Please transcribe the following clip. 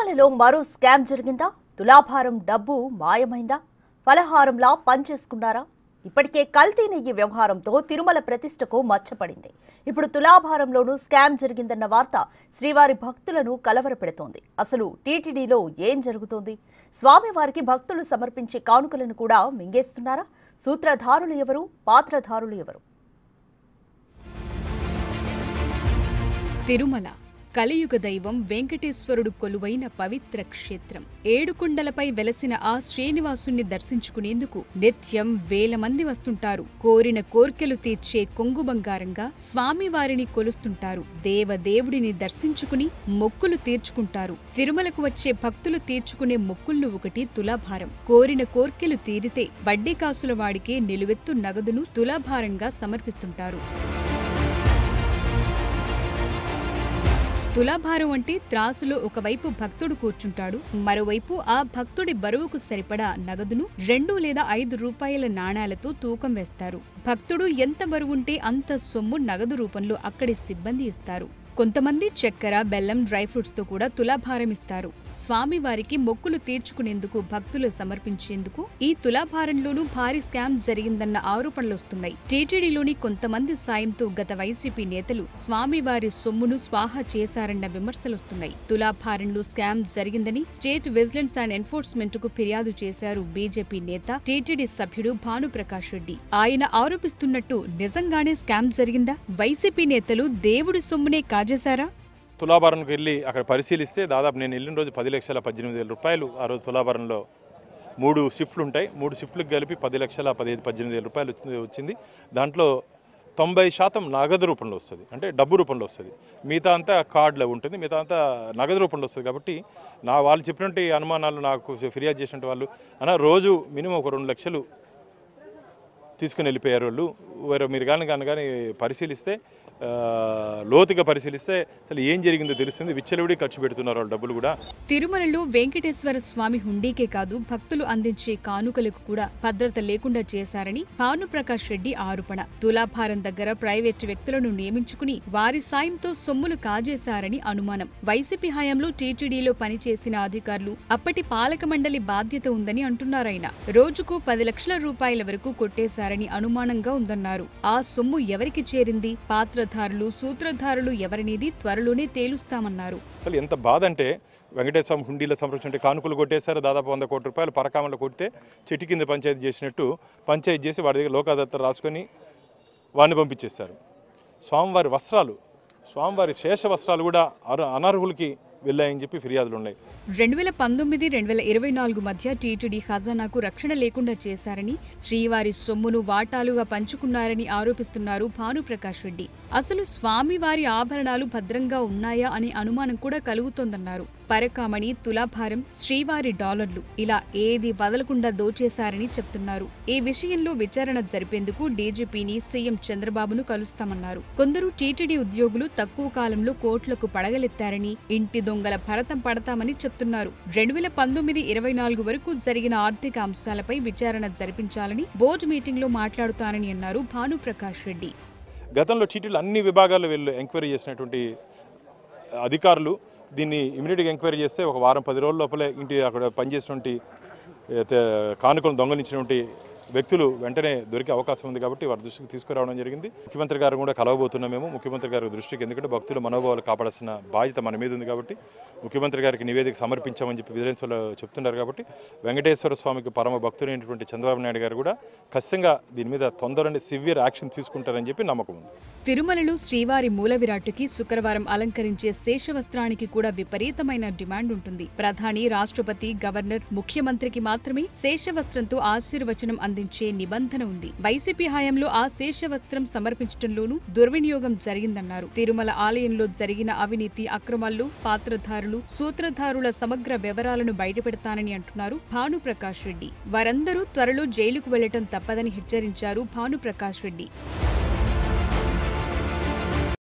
తిరుమలలో మరో స్కామ్ జరిగిందా? తులాభారం డబ్బు మాయమైందా? ఫలహారంలా పనిచేసుకున్నారా? ఇప్పటికే కల్తీ నెయ్యి వ్యవహారంతో తిరుమల ప్రతిష్టకు మచ్చపడింది. ఇప్పుడు తులాభారంలోనూ స్కామ్ జరిగిందన్న వార్త శ్రీవారి భక్తులను కలవరపెడుతోంది. అసలు టీటీడీలో ఏం జరుగుతోంది? స్వామివారికి భక్తులు సమర్పించే కానుకలను కూడా మింగేస్తున్నారా? సూత్రధారులు ఎవరు? పాత్రధారులు ఎవరు? తిరుమల కలియుగ దైవం వెంకటేశ్వరుడు కొలువైన పవిత్ర క్షేత్రం. ఏడుకొండలపై వెలసిన ఆ శ్రీనివాసుని దర్శించుకునేందుకు నిత్యం వేల మంది వస్తుంటారు. కోరిన కోర్కెలు తీర్చే కొంగు బంగారంగా స్వామివారిని కొలుస్తుంటారు. దేవదేవుడిని దర్శించుకుని మొక్కులు తీర్చుకుంటారు. తిరుమలకు వచ్చే భక్తులు తీర్చుకునే మొక్కుల్లో ఒకటి తులాభారం. కోరిన కోర్కెలు తీరితే వడ్డీ కాసుల వాడికే నిలువెత్తు నగదును తులాభారంగా సమర్పిస్తుంటారు. తులాభారం అంటే త్రాసులో ఒకవైపు భక్తుడు కూర్చుంటాడు, మరోవైపు ఆ భక్తుడి బరువుకు సరిపడా నగదును 2 లేదా 5 రూపాయల నాణాలతో తూకం వేస్తారు. భక్తుడు ఎంత బరువుంటే అంత సొమ్ము నగదు రూపంలో అక్కడి సిబ్బంది ఇస్తారు. కొంతమంది చక్కెర, బెల్లం, డ్రై ఫ్రూట్స్ తో కూడా తులాభారం ఇస్తారు. స్వామివారికి మొక్కులు తీర్చుకునేందుకు భక్తులు సమర్పించేందుకు ఈ తులాభారంలోనూ భారీ స్కామ్ జరిగిందన్న ఆరోపణలొస్తున్నాయి. టీటీడీలోని కొంతమంది సాయంతో గత వైసీపీ నేతలు స్వామివారి సొమ్మును స్వాహా చేశారన్న విమర్శలొస్తున్నాయి. తులాభారంలో స్కామ్ జరిగిందని స్టేట్ విజిలెన్స్ అండ్ ఎన్ఫోర్స్మెంట్ కు ఫిర్యాదు చేశారు బీజేపీ నేత, టీటీడీ సభ్యుడు భానుప్రకాష్ రెడ్డి. ఆయన ఆరోపిస్తున్నట్టు నిజంగానే స్కామ్ జరిగిందా? వైసీపీ నేతలు దేవుడి సొమ్మునే కాజేశారా? తులాభారంకి వెళ్ళి అక్కడ పరిశీలిస్తే దాదాపు నేను వెళ్ళిన రోజు 10,18,000 రూపాయలు ఆ రోజు తులాభారంలో 3 షిఫ్ట్లు ఉంటాయి. 3 షిఫ్ట్లకు కలిపి 10,15,000-18,000 రూపాయలు వచ్చింది. దాంట్లో 90% నగదు రూపంలో వస్తుంది, అంటే డబ్బు రూపంలో వస్తుంది. మిగతా అంతా కార్డులో ఉంటుంది, మిగతా అంతా నగదు రూపంలో వస్తుంది. కాబట్టి వాళ్ళు చెప్పినట్టు అనుమానాలు నాకు ఫిర్యాదు చేసినట్టు వాళ్ళు రోజు మినిమం ఒక 2 లక్షలు తీసుకుని వెళ్ళిపోయారు వాళ్ళు. మీరు కానీ పరిశీలిస్తే, లోతుగా పరిశీలిస్తే అసలు ఏం జరిగిందో తెలుస్తుంది. విచ్చలవిడి ఖర్చు పెడుతున్నారు వాళ్ళు డబ్బులు కూడా. తిరుమలలో వెంకటేశ్వర స్వామి హుండీకే కాదు, భక్తులు అందించే కానుకలకు కూడా భద్రత లేకుండా చేశారని భానుప్రకాష్ రెడ్డి ఆరోపణ. తులాభారం దగ్గర ప్రైవేటు వ్యక్తులను నియమించుకుని వారి సాయంతో సొమ్ములు కాజేశారని అనుమానం. వైసీపీ హయాంలో టీటీడీలో పనిచేసిన అధికారులు అప్పటి పాలక మండలి బాధ్యత ఉందని అంటున్నారాయన. రోజుకు 10 లక్షల రూపాయల వరకు కొట్టేశారని అనుమానంగా ఉందన్నారు. ఆ సొమ్ము ఎవరికి చేరింది? పాత్రధారులు, సూత్రధారులు ఎవరనేది త్వరలోనే తేలుస్తామన్నారు. అసలు ఎంత బాధ అంటే, వెంకటేశ్వర హుండీలో సంరక్షణ కానుకలు కొట్టేశారు. దాదాపు 100 కోట్ల రూపాయలు పరకామలో కొడితే చెట్టు కింద పంచాయతీ చేసినట్టు పంచాయతీ చేసి వాడి దగ్గర లోకాదత్త రాసుకొని వాడిని పంపించేశారు. స్వామివారి శేష వస్త్రాలు కూడా అనర్హులకి వెళ్ళాయని చెప్పి ఫిర్యాదులు ఉన్నాయి. 2019-2024 మధ్య టీటీడీ ఖజానాకు రక్షణ లేకుండా చేశారని, శ్రీవారి సొమ్మును వాటాలుగా పంచుకున్నారని ఆరోపిస్తున్నారు భానుప్రకాష్ రెడ్డి. అసలు స్వామివారి ఆభరణాలు భద్రంగా ఉన్నాయా అనే అనుమానం కూడా కలుగుతోందన్నారు. పరకామణి, తులాభారం, శ్రీవారి డాలర్లు ఇలా ఏది వదలకుండా దోచేశారని చెప్తున్నారు. ఈ విషయంలో విచారణ జరిపేందుకు డీజీపీని, సీఎం చంద్రబాబును కలుస్తామన్నారు. కొందరు టీటీడీ ఉద్యోగులు తక్కువ కాలంలో కోట్లకు పడగలెత్తారని, ఇంటి దొంగల భరతం పడతామని చెప్తున్నారు. 2019-24 వరకు జరిగిన ఆర్థిక అంశాలపై విచారణ జరిపించాలని బోర్డు మీటింగ్లో మాట్లాడుతానని అన్నారు భానుప్రకాష్ రెడ్డి. గతంలో టీటీడీలో అన్ని విభాగాల్లో వీళ్ళు ఎంక్వైరీ చేసినటువంటి అధికారులు దీన్ని ఇమీడియట్గా ఎంక్వైరీ చేస్తే ఒక వారం 10 రోజుల లోపలే అక్కడ పనిచేసినటువంటి కానుకలను దొంగలించినటువంటి వ్యక్తులు వెంటనే దొరికే అవకాశం ఉంది. కాబట్టి వారి దృష్టికి తీసుకురావడం జరిగింది. ముఖ్యమంత్రి గారు కూడా కలవబోతున్నాం మేము ముఖ్యమంత్రి గారి దృష్టికి. ఎందుకంటే భక్తుల మనోభావాలు కాపాడాల్సిన బాధ్యత మన మీద ఉంది. కాబట్టి ముఖ్యమంత్రి గారికి నివేదిక సమర్పించామని చెప్పి విజిలెన్స్లో చెప్తున్నారు. కాబట్టి వెంకటేశ్వర స్వామికి పరమ భక్తులైనటువంటి చంద్రబాబు నాయుడు గారు కూడా ఖచ్చితంగా దీని మీద తొందరనే సివియర్ యాక్షన్ తీసుకుంటారని చెప్పి నమ్మకం ఉంది. తిరుమలలో శ్రీవారి మూల విరాట్టుకి శుక్రవారం అలంకరించే శేషవస్త్రానికి కూడా విపరీతమైన డిమాండ్ ఉంటుంది. ప్రధాని, రాష్ట్రపతి, గవర్నర్, ముఖ్యమంత్రికి మాత్రమే శేషవస్త్రంతో ఆశీర్వచనం అందించే నిబంధన ఉంది. వైసీపీ హయాంలో ఆ శేషవస్త్రం సమర్పించడంలోనూ దుర్వినియోగం జరిగిందన్నారు. తిరుమల ఆలయంలో జరిగిన అవినీతి, అక్రమాల్లో పాత్రధారులు, సూత్రధారుల సమగ్ర వివరాలను బయటపెడతానని అంటున్నారు భానుప్రకాష్ రెడ్డి. వారందరూ త్వరలో జైలుకు వెళ్లటం తప్పదని హెచ్చరించారు భానుప్రకాష్ రెడ్డి.